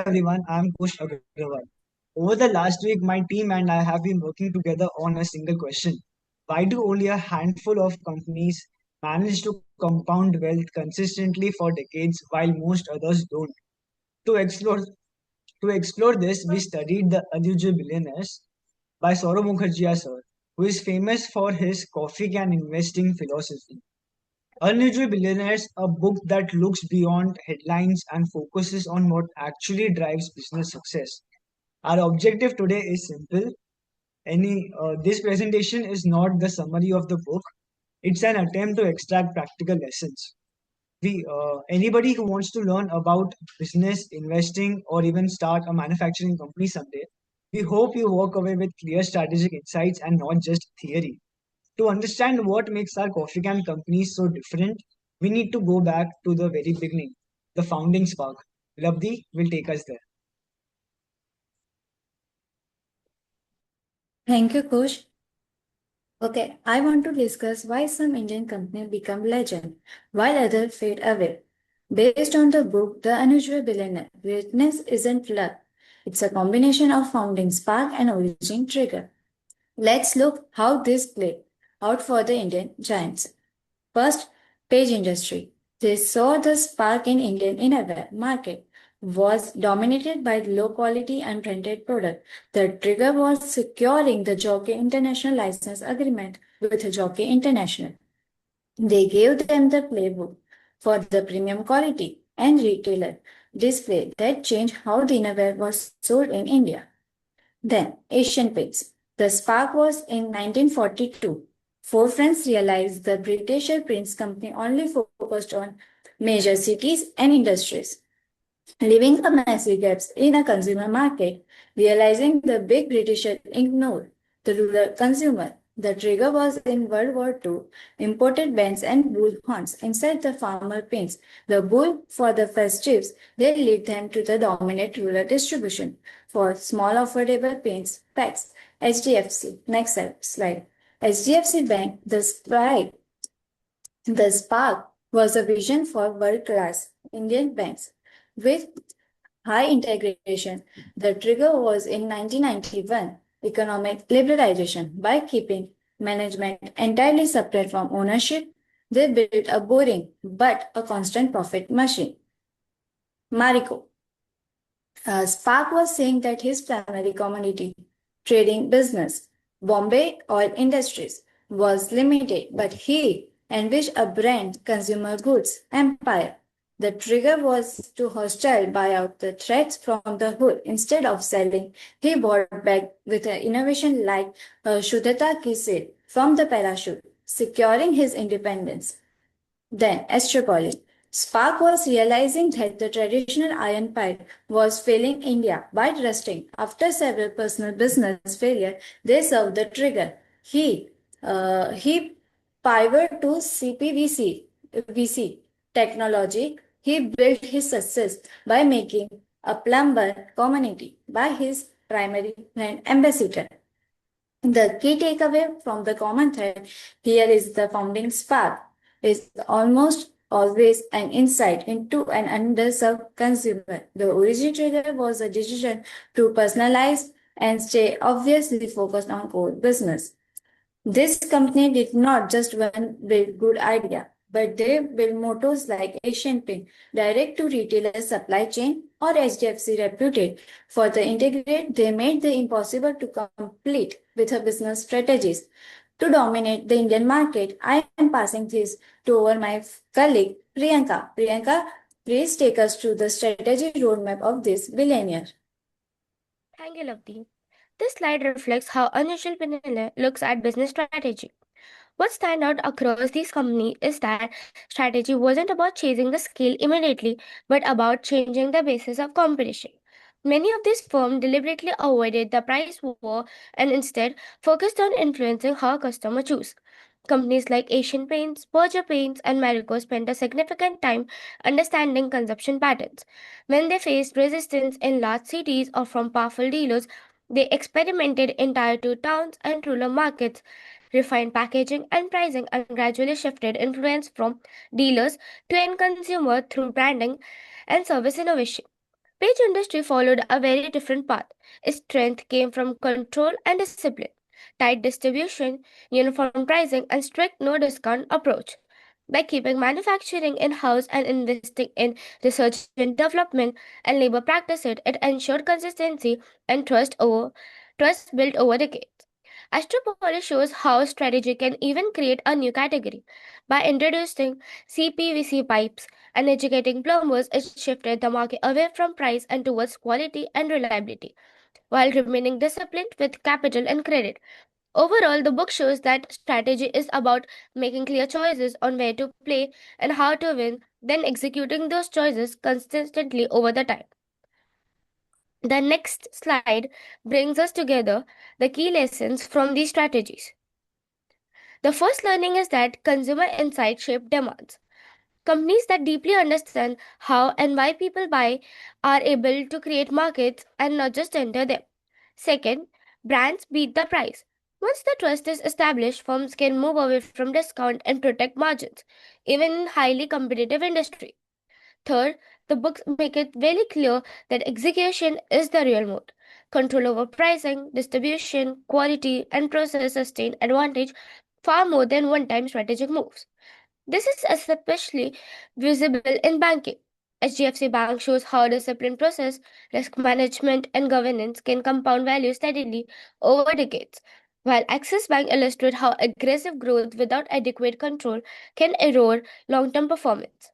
everyone, I'm Kush Agrawal. Over the last week, my team and I have been working together on a single question. Why do only a handful of companies manage to compound wealth consistently for decades while most others don't? To explore to explore this, we studied The Unusual Billionaires by Saurav Mukherjee sir, who is famous for his coffee can investing philosophy. Unusual Billionaires, a book that looks beyond headlines and focuses on what actually drives business success. Our objective today is simple. This presentation is not the summary of the book. It's an attempt to extract practical lessons. Anybody who wants to learn about business, investing, or even start a manufacturing company someday, we hope you walk away with clear strategic insights and not just theory. To understand what makes our coffee can companies so different, we need to go back to the very beginning, the founding spark. Labdi will take us there. Thank you, Kush. Okay, I want to discuss why some Indian companies become legend while others fade away. Based on the book The Unusual Billionaire, greatness isn't luck. It's a combination of founding spark and origin trigger. Let's look how this played out for the Indian giants. First, page industry. They saw the spark in Indian innerwear market was dominated by low quality unprinted product. The trigger was securing the Jockey International license agreement with Jockey International. They gave them the playbook for the premium quality and retailer display that changed how the innerwear was sold in India. Then, Asian Paints. The spark was in 1942. Four friends realized the British Paints Company only focused on major cities and industries, leaving a massive gaps in a consumer market. Realizing the big British ignored the rural consumer. The trigger was in World War II, imported bands and bull horns inside the farmer paints. The bull for the festives, they lead them to the dominant rural distribution for small affordable paints packs. HDFC, next slide. HDFC Bank, the spark was a vision for world-class Indian banks with high integration. The trigger was in 1991, economic liberalization. By keeping management entirely separate from ownership, they built a boring but a constant profit machine. Marico. Spark was saying that his primary commodity, trading business, Bombay Oil Industries, was limited, but he envisioned a brand consumer goods empire. The trigger was to hostile buy out the threats from the hood. Instead of selling, he bought back with an innovation like Shuddhata Ki Seed from the parachute, securing his independence. Then, Astropoly. Spark was realizing that the traditional iron pipe was failing India by trusting. After several personal business failure, they served the trigger. He pivoted to CPVC technology. He built his success by making a plumber community by his primary brand ambassador. The key takeaway from the common thread here is the founding spark is almost always an insight into an underserved consumer. The origin trigger was a decision to personalize and stay obviously focused on core business. This company did not just build good idea, but they built mottos like Asian Paint, direct to retailer supply chain, or HDFC Reputed. For the integrate, they made the impossible to complete with her business strategies. To dominate the Indian market, I am passing this to over my colleague Priyanka. Priyanka, please take us through the strategy roadmap of this billionaire. Thank you, Lavdeep. This slide reflects how Unusual Billionaire looks at business strategy. What stands out across these companies is that strategy wasn't about chasing the scale immediately, but about changing the basis of competition. Many of these firms deliberately avoided the price war and instead focused on influencing how customers choose. Companies like Asian Paints, Berger Paints, and Marico spent a significant time understanding consumption patterns. When they faced resistance in large cities or from powerful dealers, they experimented in tier 2 towns and rural markets, refined packaging and pricing, and gradually shifted influence from dealers to end consumer through branding and service innovation. Page industry followed a very different path. Its strength came from control and discipline, tight distribution, uniform pricing, and strict no discount approach. By keeping manufacturing in house and investing in research and development and labor practices, it ensured consistency and trust built over decades. Astropolis shows how strategy can even create a new category. By introducing CPVC pipes and educating plumbers, it shifted the market away from price and towards quality and reliability, while remaining disciplined with capital and credit. Overall, the book shows that strategy is about making clear choices on where to play and how to win, then executing those choices consistently over the time. The next slide brings us together the key lessons from these strategies. The first learning is that consumer insight shape demands. Companies that deeply understand how and why people buy are able to create markets and not just enter them. Second, brands beat the price. Once the trust is established, firms can move away from discount and protect margins, even in highly competitive industry. Third, the books make it very clear that execution is the real mode. Control over pricing, distribution, quality, and process sustain advantage far more than one-time strategic moves. This is especially visible in banking. HDFC Bank shows how disciplined process, risk management, and governance can compound value steadily over decades, while Axis Bank illustrates how aggressive growth without adequate control can erode long term performance.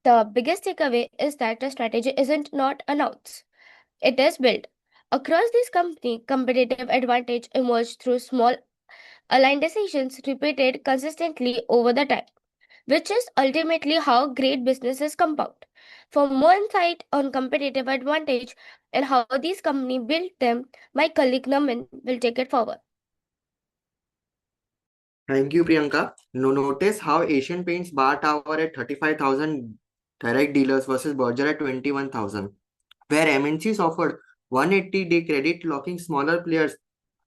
The biggest takeaway is that the strategy isn't not announced, it is built. Across these companies, competitive advantage emerged through small aligned decisions repeated consistently over the time, which is ultimately how great businesses compound. For more insight on competitive advantage and how these companies built them, my colleague Naman will take it forward. Thank you, Priyanka. Notice how Asian Paints bar tower at 35,000 direct dealers versus Berger at 21,000, where MNCs offered 180-day credit locking smaller players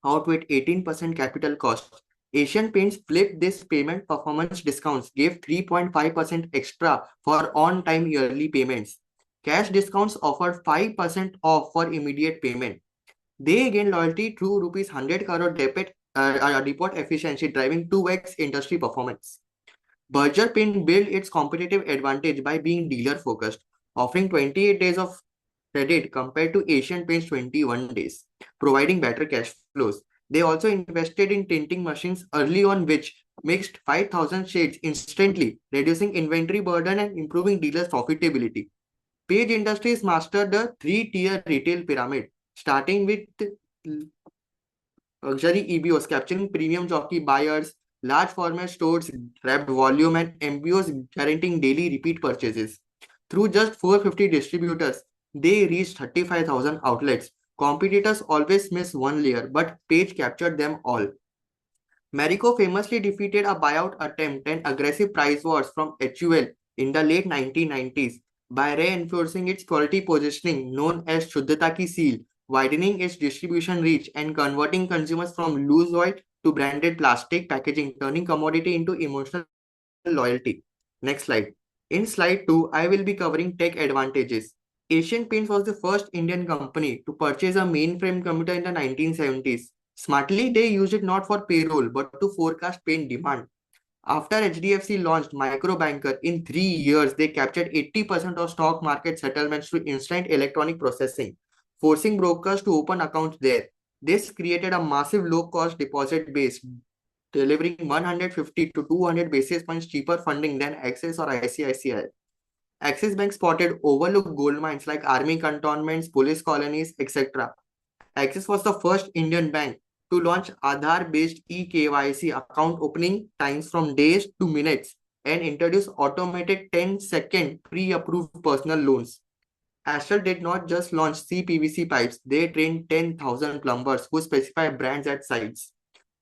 out with 18% capital cost. Asian Paints flipped this payment performance discounts, gave 3.5% extra for on-time yearly payments. Cash discounts offered 5% off for immediate payment. They gained loyalty through rupees 100 crore depot efficiency, driving 2x industry performance. Berger Paint built its competitive advantage by being dealer focused, offering 28 days of credit compared to Asian Paint's 21 days, providing better cash flows. They also invested in tinting machines early on, which mixed 5,000 shades instantly, reducing inventory burden and improving dealers' profitability. Page Industries mastered the three-tier retail pyramid, starting with luxury EBOs, capturing premium jockey buyers, large format stores, grabbed volume, and MBOs guaranteeing daily repeat purchases. Through just 450 distributors, they reached 35,000 outlets. Competitors always miss one layer, but Page captured them all. Marico famously defeated a buyout attempt and aggressive price wars from HUL in the late 1990s by reinforcing its quality positioning known as Shuddhata Ki Seal, widening its distribution reach and converting consumers from loose oil to branded plastic packaging, turning commodity into emotional loyalty. Next slide. In slide 2, I will be covering tech advantages. Asian Paints was the first Indian company to purchase a mainframe computer in the 1970s. Smartly, they used it not for payroll but to forecast paint demand. After HDFC launched Microbanker, in 3 years, they captured 80% of stock market settlements through instant electronic processing, forcing brokers to open accounts there. This created a massive low-cost deposit base, delivering 150 to 200 basis points cheaper funding than Axis or ICICI. Axis Bank spotted overlooked gold mines like army cantonments, police colonies, etc. Axis was the first Indian bank to launch Aadhaar-based eKYC account opening times from days to minutes and introduce automated 10-second pre-approved personal loans. Astral did not just launch CPVC pipes, they trained 10,000 plumbers who specify brands at sites.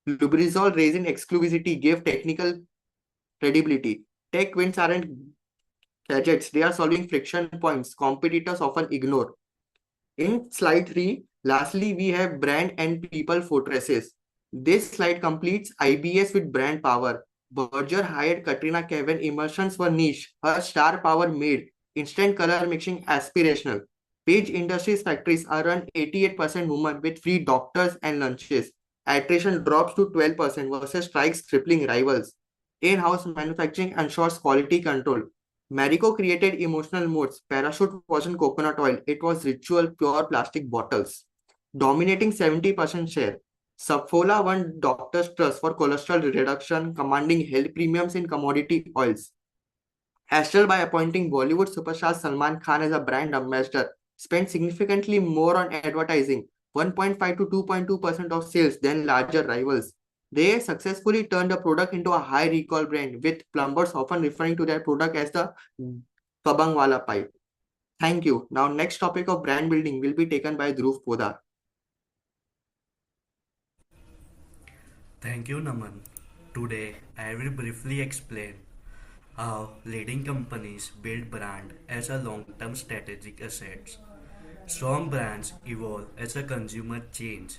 Lubrizol raising exclusivity gave technical credibility. Tech wins aren't gadgets, they are solving friction points competitors often ignore. In slide 3, lastly, we have brand and people fortresses. This slide completes IBS with brand power. Berger hired Katrina Kavan. Emulsions were niche. Her star power made instant color mixing aspirational. Page Industries factories are run 88% women with free doctors and lunches. Attrition drops to 12% versus strikes crippling rivals. In-house manufacturing ensures quality control. Marico created emotional moods. Parachute wasn't coconut oil, it was ritual pure plastic bottles. Dominating 70% share. Saffola won doctors' trust for cholesterol reduction, commanding health premiums in commodity oils. Astral, by appointing Bollywood superstar Salman Khan as a brand ambassador, spent significantly more on advertising, 1.5 to 2.2% of sales than larger rivals. They successfully turned the product into a high recall brand, with plumbers often referring to their product as the Kabangwala pipe. Thank you. Now, next topic of brand building will be taken by Dhruv Podar. Thank you, Naman. Today, I will briefly explain how leading companies build brand as a long-term strategic assets. Strong brands evolve as a consumer change.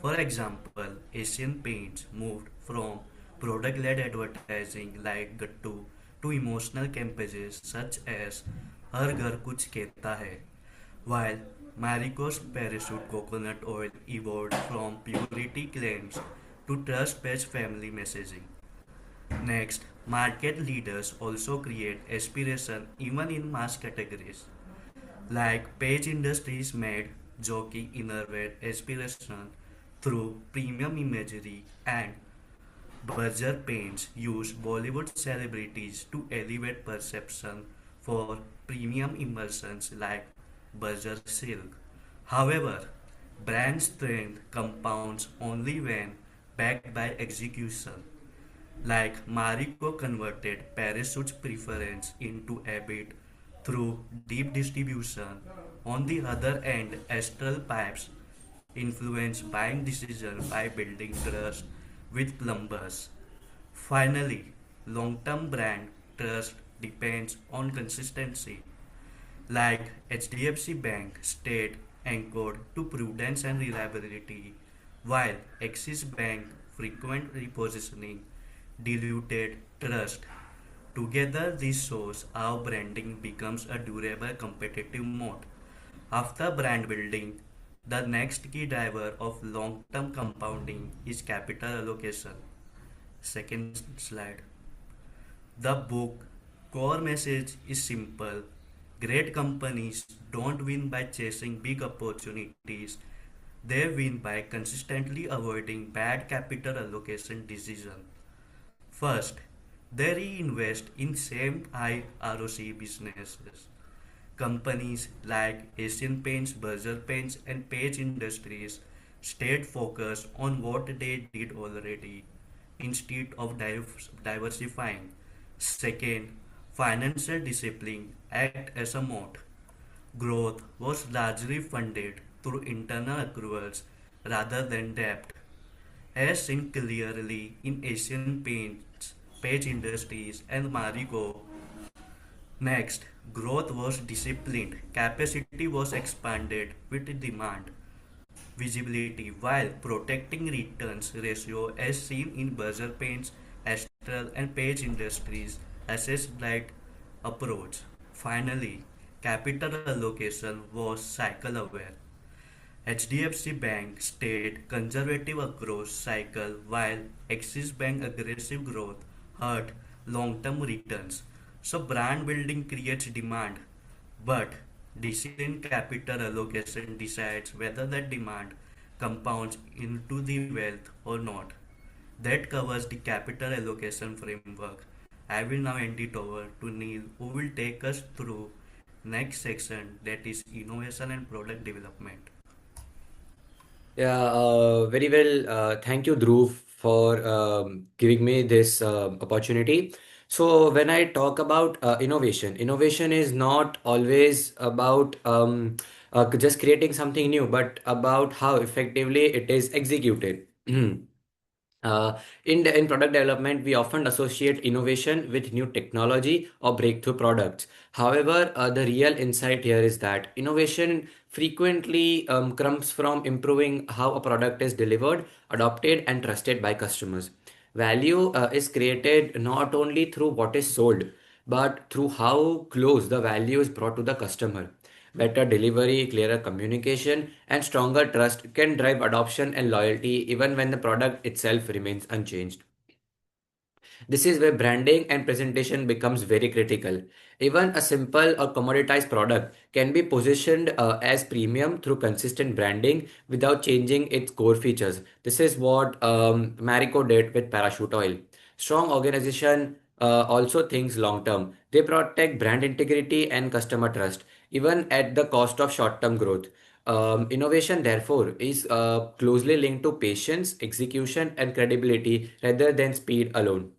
For example, Asian Paints moved from product-led advertising like Gattu to emotional campaigns such as हर घर कुछ कहता है, while Marico's Parachute coconut oil evolved from purity claims to trust-based family messaging. Next, market leaders also create aspiration even in mass categories. Like Page Industries made jockey innerwear aspiration through premium imagery, and Berger Paints used Bollywood celebrities to elevate perception for premium emulsions like Berger Silk. However, brand strength compounds only when backed by execution. Like Marico converted Parachute's preference into habit through deep distribution. On the other end, Astral Pipes influence buying decisions by building trust with plumbers. Finally, long-term brand trust depends on consistency. Like HDFC Bank stayed anchored to prudence and reliability, while Axis Bank frequent repositioning diluted trust. Together, this shows how branding becomes a durable competitive moat. After brand building, the next key driver of long term compounding is capital allocation. Second slide. The book core message is simple. Great companies don't win by chasing big opportunities. They win by consistently avoiding bad capital allocation decisions. First, they reinvest in same high ROC businesses. Companies like Asian Paints, Berger Paints, and Page Industries stayed focused on what they did already instead of diversifying. Second, financial discipline act as a moat. Growth was largely funded through internal accruals rather than debt, as seen clearly in Asian Paints, Page Industries, and Marico. Next, growth was disciplined, capacity was expanded with demand visibility while protecting returns ratio as seen in Berger Paints, Astral, and Page Industries assessed light approach. Finally, capital allocation was cycle aware. HDFC Bank stayed conservative across cycle while Axis Bank aggressive growth hurt long-term returns. So brand building creates demand, but disciplined capital allocation decides whether that demand compounds into the wealth or not. That covers the capital allocation framework. I will now hand it over to Neil who will take us through next section, that is innovation and product development. Yeah, very well. Thank you, Dhruv, for giving me this opportunity. So, when I talk about innovation, innovation is not always about just creating something new, but about how effectively it is executed. In product development, we often associate innovation with new technology or breakthrough products. However, the real insight here is that innovation frequently comes from improving how a product is delivered, adopted, and trusted by customers. Value is created not only through what is sold, but through how close the value is brought to the customer. Better delivery, clearer communication, and stronger trust can drive adoption and loyalty even when the product itself remains unchanged. This is where branding and presentation becomes very critical. Even a simple or commoditized product can be positioned as premium through consistent branding without changing its core features. This is what Marico did with Parachute Oil. Strong organization also thinks long term. They protect brand integrity and customer trust, even at the cost of short term growth. Innovation, therefore, is closely linked to patience, execution, and credibility rather than speed alone.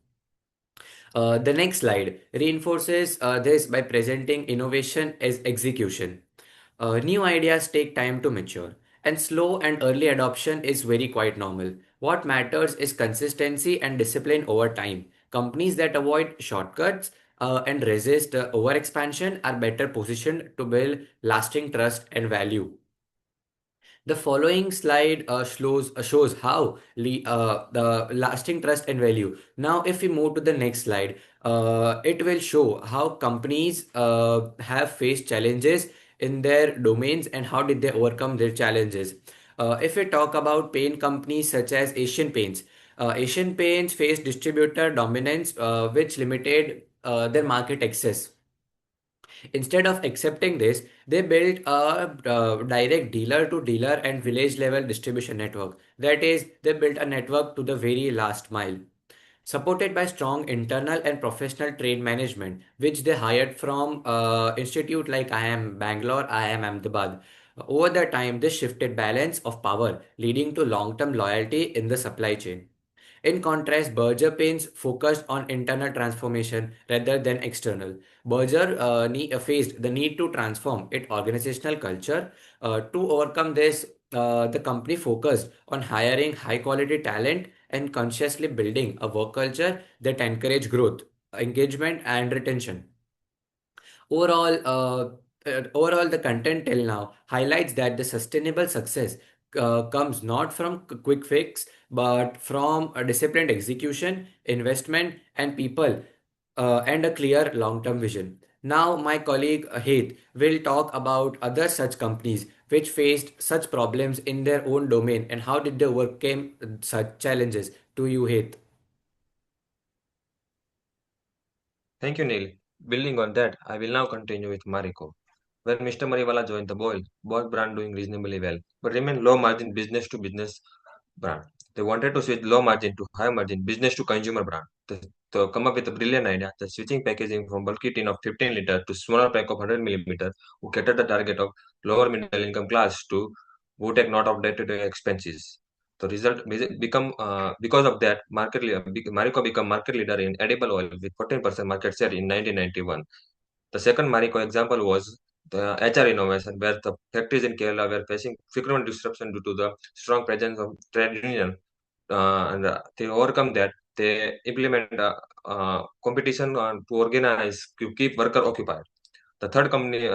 The next slide reinforces this by presenting innovation as execution. New ideas take time to mature, and slow and early adoption is very quite normal. What matters is consistency and discipline over time. Companies that avoid shortcuts and resist overexpansion are better positioned to build lasting trust and value. The following slide shows how the lasting trust and value. Now, if we move to the next slide, it will show how companies have faced challenges in their domains and how did they overcome their challenges. If we talk about paint companies such as Asian Paints faced distributor dominance, which limited their market access. Instead of accepting this, they built a direct dealer to dealer and village level distribution network. That is, they built a network to the very last mile. Supported by strong internal and professional trade management, which they hired from institute like IIM Bangalore, IIM Ahmedabad. Over the time, this shifted balance of power, leading to long-term loyalty in the supply chain. In contrast, Berger Paints focused on internal transformation rather than external. Berger faced the need to transform its organizational culture. To overcome this, the company focused on hiring high quality talent and consciously building a work culture that encourage growth, engagement, and retention. Overall, overall, the content till now highlights that the sustainable success comes not from quick fix, but from a disciplined execution, investment, and people, and a clear long-term vision. Now, my colleague Heath will talk about other such companies which faced such problems in their own domain and how did they overcome such challenges. To you, Heath. Thank you, Neil. Building on that, I will now continue with Mariko. When Mr. Mariwala joined the both brand doing reasonably well, but remain low margin business to business brand. They wanted to switch low margin to high margin business to consumer brand. To come up with a brilliant idea, the switching packaging from bulky tin of 15 liter to smaller pack of 100 millimeter, who catered the target of lower middle income class to who take note of day-to-day expenses. The result become because of that Marico become market leader in edible oil with 14% market share in 1991. The second Marico example was the HR innovation, where the factories in Kerala were facing frequent disruption due to the strong presence of trade union. And to overcome that, they implement competition to organize to keep worker occupied. The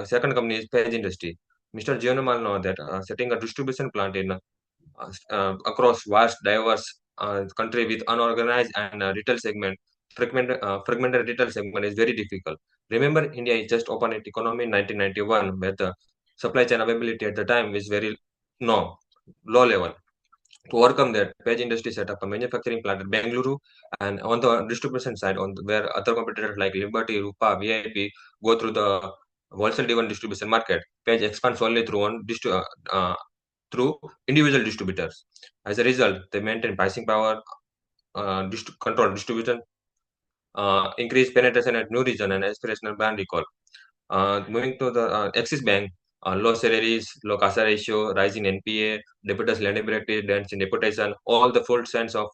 second company is Page Industry. Mr. Geonumal know that setting a distribution plant in across vast, diverse country with unorganized and retail fragmented retail segment is very difficult. Remember, India just opened its economy in 1991, where the supply chain availability at the time was very no low level. To overcome that, Page Industry set up a manufacturing plant at Bengaluru, and on the distribution side, where other competitors like Liberty, Rupa, VIP go through the wholesale-driven distribution market, Page expands only through individual distributors. As a result, they maintain pricing power, control distribution, increase penetration at new region, and aspirational brand recall. Moving to the Axis Bank, low salaries, low CASA ratio, rising NPA, debtors liability, dents in reputation, all the full sense of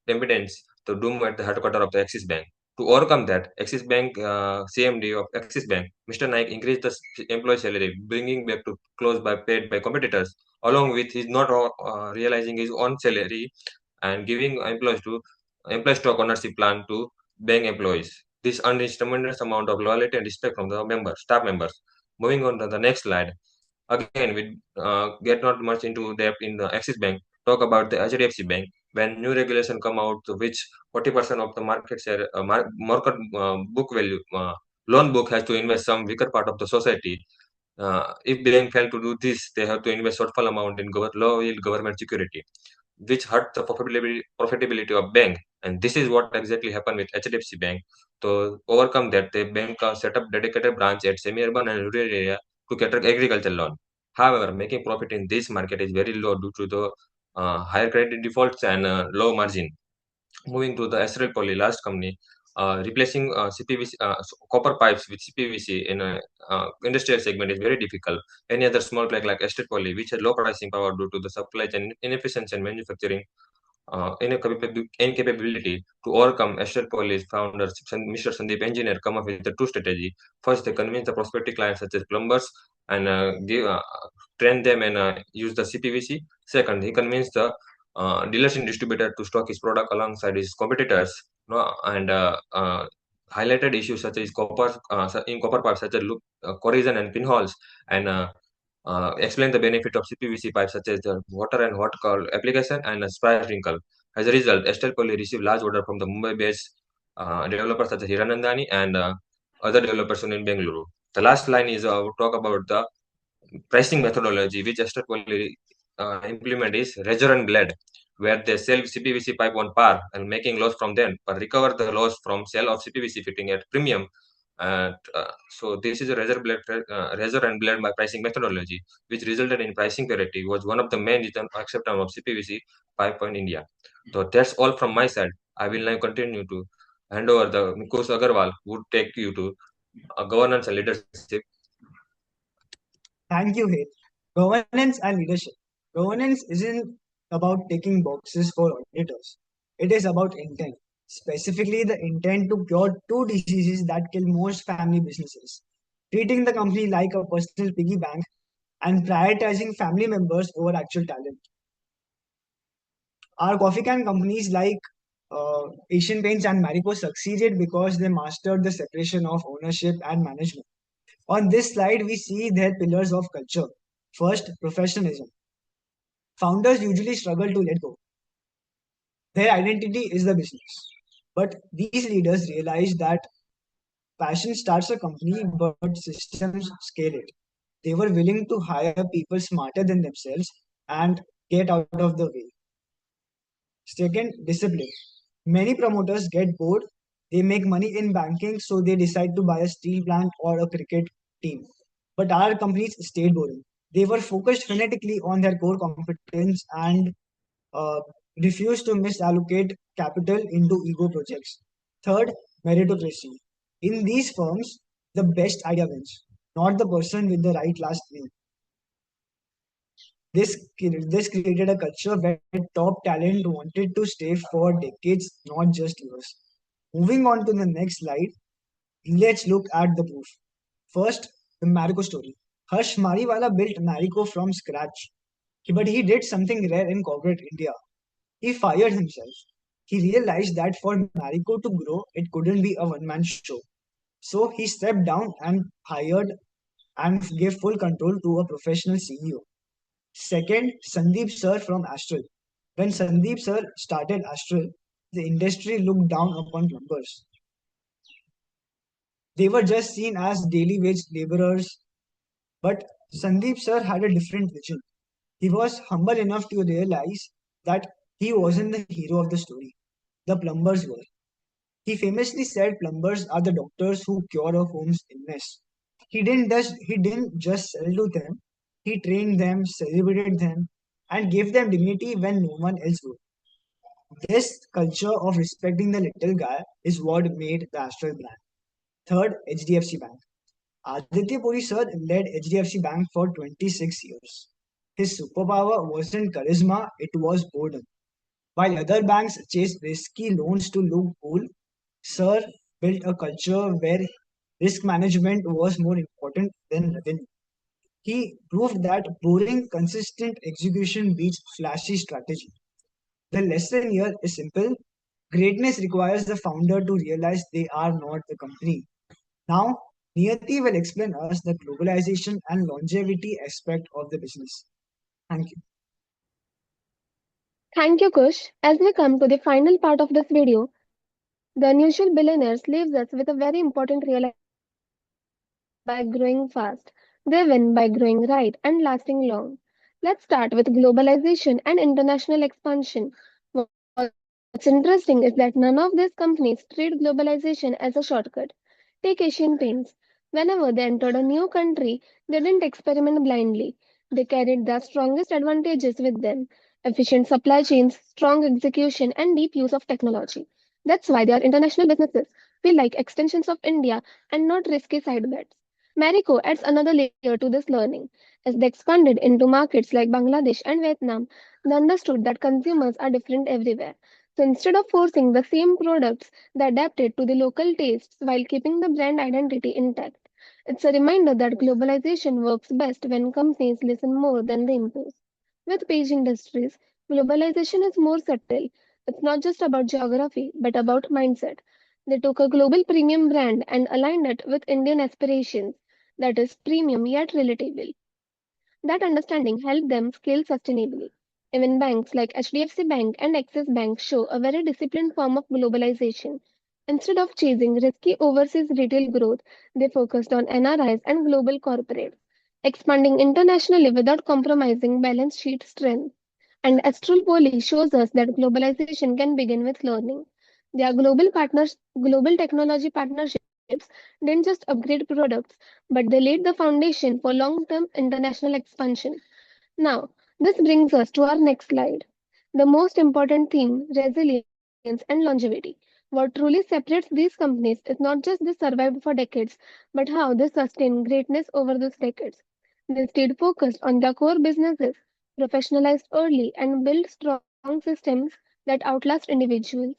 impedance to doom at the headquarters of the Axis Bank. To overcome that, Axis Bank CMD of Axis Bank, Mr. Naik increased the employee salary, bringing back to close by paid by competitors, along with his not realizing his own salary and giving employee stock ownership plan to bank employees. This earned his tremendous amount of loyalty and respect from the staff members. Moving on to the next slide. Again, we get not much into depth in the Axis Bank. Talk about the HDFC Bank. When new regulation come out, which 40% of the market share, market book value, loan book has to invest some weaker part of the society. If bank fail to do this, they have to invest shortfall amount in low yield government security, which hurt the profitability of bank. And this is what exactly happened with HDFC Bank. To overcome that, the bank set up dedicated branch at semi-urban and rural area to cater agriculture loan. However, making profit in this market is very low due to the higher credit defaults and low margin. Moving to the Astral Poly last company, replacing copper pipes with CPVC in a industrial segment is very difficult. Any other small player like Astral Poly, which has low pricing power due to the supply chain inefficiency and manufacturing incapability to overcome Astral Poly's founder Mr. Sandeep Engineer come up with the two strategy. First, they convince the prospective clients such as plumbers and train them and use the CPVC. Second, he convinced the dealers and distributor to stock his product alongside his competitors, no, and highlighted issues such as in copper parts such as corrosion and pinholes, and explain the benefit of CPVC pipes such as the water and hot cold application and spray sprinkle. As a result, Estel Poly received large order from the Mumbai-based developers such as Hiranandani and other developers in Bengaluru. The last line is talk about the pricing methodology which Estel Poly implement is razor and blade, where they sell CPVC pipe on par and making loss from them, but recover the loss from sale of CPVC fitting at premium. And so this is a razor and blade by pricing methodology, which resulted in pricing parity. Was one of the main reason acceptance of CPVC pipe in India. So that's all from my side. I will now continue to hand over the Mukesh Agarwal, who would take you to governance and leadership. Thank you, Hit. Governance and leadership. Governance isn't about ticking boxes for auditors. It is about intent, specifically the intent to cure two diseases that kill most family businesses. Treating the company like a personal piggy bank and prioritizing family members over actual talent. Our coffee can companies like Asian Paints and Marico succeeded because they mastered the separation of ownership and management. On this slide, we see their pillars of culture. First, professionalism. Founders usually struggle to let go. Their identity is the business. But these leaders realize that passion starts a company, but systems scale it. They were willing to hire people smarter than themselves and get out of the way. Second, discipline. Many promoters get bored. They make money in banking, so they decide to buy a steel plant or a cricket team. But our companies stayed boring. They were focused fanatically on their core competence and uh, refused to misallocate capital into ego projects. Third, meritocracy. In these firms, the best idea wins, not the person with the right last name. This created a culture where top talent wanted to stay for decades, not just years. Moving on to the next slide, let's look at the proof. First, the Marico story. Harsh Mariwala built Marico from scratch, but he did something rare in corporate India. He fired himself. He realized that for Marico to grow, it couldn't be a one-man show. So he stepped down and hired and gave full control to a professional CEO. Second, Sandeep Sir from Astral. When Sandeep Sir started Astral, the industry looked down upon plumbers. They were just seen as daily wage laborers. But Sandeep Sir had a different vision. He was humble enough to realize that he wasn't the hero of the story. The plumbers were. He famously said plumbers are the doctors who cure a home's illness. He didn't just sell to them. He trained them, celebrated them, and gave them dignity when no one else would. This culture of respecting the little guy is what made the Astral brand. Third, HDFC Bank. Aditya Puri sir led HDFC Bank for 26 years. His superpower wasn't charisma, it was boredom. While other banks chased risky loans to look cool, Sir built a culture where risk management was more important than revenue. He proved that boring, consistent execution beats flashy strategy. The lesson here is simple. Greatness requires the founder to realize they are not the company. Now, Niyati will explain us the globalization and longevity aspect of the business. Thank you. Thank you, Kush. As we come to the final part of this video, the unusual billionaires leaves us with a very important realization by growing fast. They win by growing right and lasting long. Let's start with globalization and international expansion. What's interesting is that none of these companies treat globalization as a shortcut. Take Asian Paints. Whenever they entered a new country, they didn't experiment blindly. They carried their strongest advantages with them: efficient supply chains, strong execution, and deep use of technology. That's why their international businesses feel like extensions of India and not risky side bets. Marico adds another layer to this learning. As they expanded into markets like Bangladesh and Vietnam, they understood that consumers are different everywhere. So instead of forcing the same products, they adapted to the local tastes while keeping the brand identity intact. It's a reminder that globalization works best when companies listen more than they impose. With Page Industries, globalization is more subtle. It's not just about geography, but about mindset. They took a global premium brand and aligned it with Indian aspirations, that is, premium yet relatable. That understanding helped them scale sustainably. Even banks like HDFC Bank and Axis Bank show a very disciplined form of globalization. Instead of chasing risky overseas retail growth, they focused on NRIs and global corporates, expanding internationally without compromising balance sheet strength. And Astral Poly shows us that globalization can begin with learning. Their global technology partnerships didn't just upgrade products, but they laid the foundation for long-term international expansion. Now, this brings us to our next slide. The most important theme, resilience and longevity. What truly separates these companies is not just they survived for decades, but how they sustained greatness over those decades. They stayed focused on their core businesses, professionalized early, and built strong systems that outlast individuals.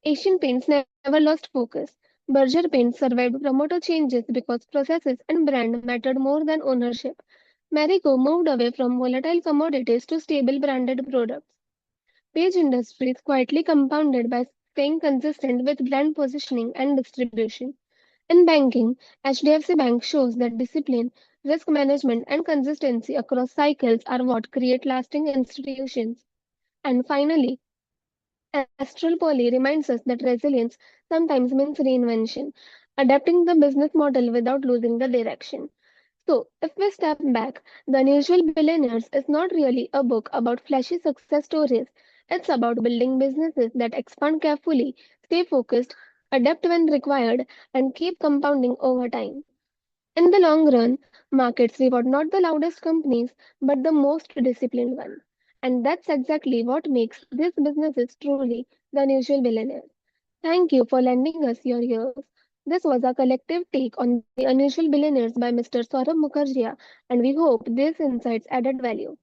Asian Paints never lost focus. Berger Paints survived promoter changes because processes and brand mattered more than ownership. Marico moved away from volatile commodities to stable branded products. Page Industries quietly compounded by staying consistent with brand positioning and distribution. In banking, HDFC Bank shows that discipline, risk management, and consistency across cycles are what create lasting institutions. And finally, Astral Poly reminds us that resilience sometimes means reinvention, adapting the business model without losing the direction. So, if we step back, The Unusual Billionaires is not really a book about flashy success stories. It's about building businesses that expand carefully, stay focused, adapt when required, and keep compounding over time. In the long run, markets reward not the loudest companies, but the most disciplined ones. And that's exactly what makes these businesses truly the unusual billionaires. Thank you for lending us your ears. This was a collective take on the unusual billionaires by Mr. Saurabh Mukherjee, and we hope these insights added value.